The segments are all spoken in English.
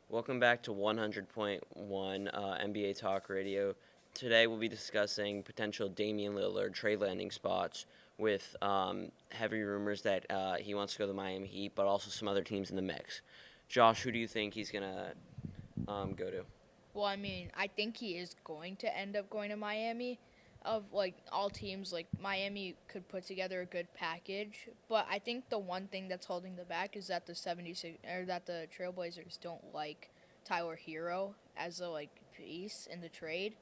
Welcome back to 100.1 NBA Talk Radio. Today we'll be discussing potential Damian Lillard trade landing spots with heavy rumors that he wants to go to the Miami Heat, but also some other teams in the mix. Josh, who do you think he's going to go to? Well, I mean, I think he is going to end up going to Miami. Of like all teams, like Miami could put together a good package, but I think the one thing that's holding them back is that the 76 or that the Trailblazers don't like Tyler Hero as a like piece in the trade.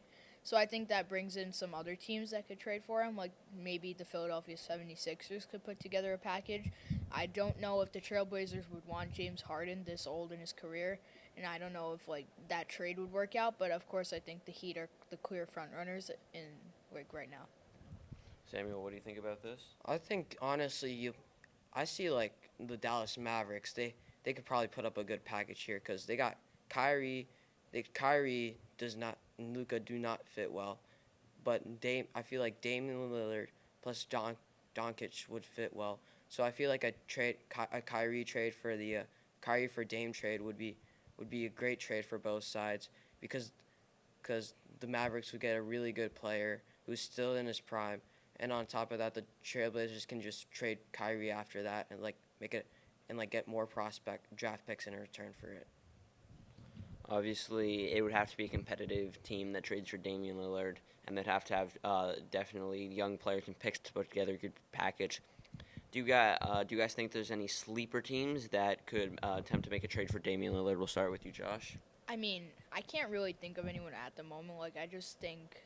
So I think that brings in some other teams that could trade for him, like maybe the Philadelphia 76ers could put together a package. I don't know if the Trailblazers would want James Harden this old in his career, and I don't know if like that trade would work out. But of course, I think the Heat are the clear front runners in like right now. Samuel, what do you think about this? I think honestly, I see like the Dallas Mavericks. They could probably put up a good package here because they got Kyrie. Kyrie does not and Luca do not fit well, but I feel like Damian Lillard plus Doncic would fit well. So I feel like a Kyrie trade for the Kyrie for Dame trade would be a great trade for both sides because the Mavericks would get a really good player who's still in his prime, and on top of that, the Trailblazers can just trade Kyrie after that and like make it and like get more prospect draft picks in return for it. Obviously, it would have to be a competitive team that trades for Damian Lillard, and they'd have to have definitely young players and picks to put together a good package. Do you guys think there's any sleeper teams that could attempt to make a trade for Damian Lillard? We'll start with you, Josh. I mean, I can't really think of anyone at the moment. Like I just think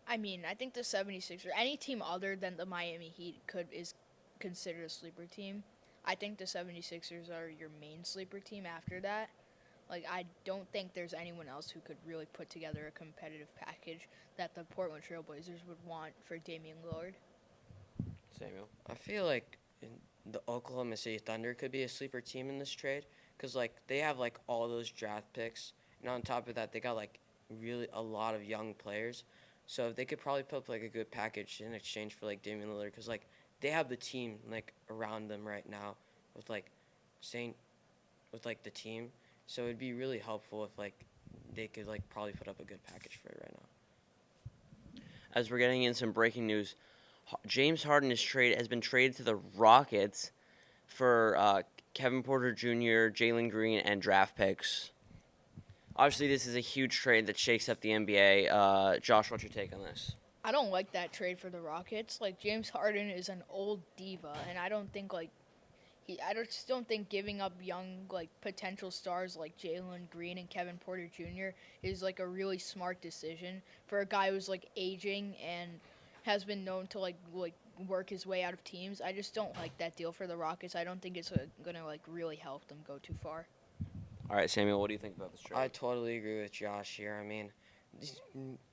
I mean, I think the 76ers, any team other than the Miami Heat could is considered a sleeper team. I think the 76ers are your main sleeper team after that. Like I don't think there's anyone else who could really put together a competitive package that the Portland Trailblazers would want for Damian Lillard. Samuel. I feel like the Oklahoma City Thunder could be a sleeper team in this trade because like they have like all those draft picks, and on top of that, they got like really a lot of young players. So they could probably put up like a good package in exchange for like Damian Lillard because like they have the team like around them right now with like Saint with like the team. So it'd be really helpful if like they could like probably put up a good package for it right now. As we're getting in some breaking news, James Harden has been traded to the Rockets for Kevin Porter Jr., Jalen Green, and draft picks. Obviously, this is a huge trade that shakes up the NBA. Josh, what's your take on this? I don't like that trade for the Rockets. Like James Harden is an old diva, and I don't think like just don't think giving up young like potential stars like Jalen Green and Kevin Porter Jr. is like a really smart decision for a guy who's like aging and has been known to like work his way out of teams. I just don't like that deal for the Rockets. I don't think it's gonna like really help them go too far. All right, Samuel, what do you think about this I trade? totally agree with Josh here. I mean,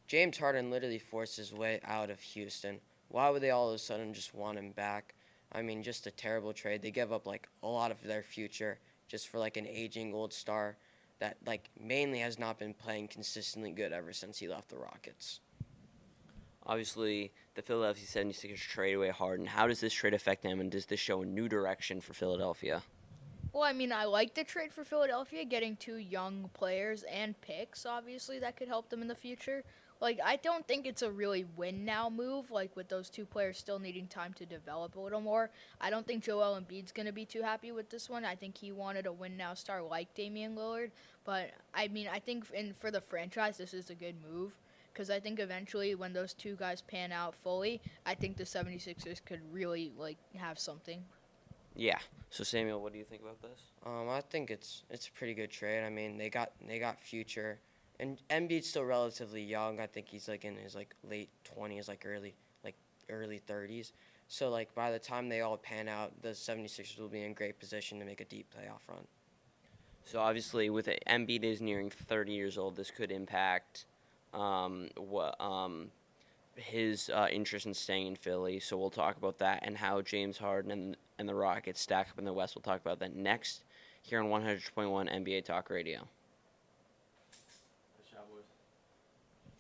James Harden literally forced his way out of Houston. Why would they all of a sudden just want him back? I mean, just a terrible trade. They give up like a lot of their future just for like an aging old star that like mainly has not been playing consistently good ever since he left the Rockets. Obviously, the Philadelphia 76ers trade away Harden. How does this trade affect them, and does this show a new direction for Philadelphia? Well, I mean, I like the trade for Philadelphia, getting two young players and picks, obviously, that could help them in the future. Like, I don't think it's a really win now move, like, with those two players still needing time to develop a little more. I don't think Joel Embiid's going to be too happy with this one. I think he wanted a win now star like Damian Lillard. But, I mean, I think for the franchise, this is a good move. Because I think eventually, when those two guys pan out fully, I think the 76ers could really, like, have something. Yeah. So, Samuel, what do you think about this? I think it's a pretty good trade. I mean, they got future, and Embiid's still relatively young. I think he's like in his like late 20s, like early 30s. So like by the time they all pan out, the 76ers will be in great position to make a deep playoff run. So, obviously, with Embiid is nearing 30 years old, this could impact what his interest in staying in Philly. So we'll talk about that and how James Harden and the Rockets stack up in the West. We'll talk about that next here on 100.1 NBA Talk Radio.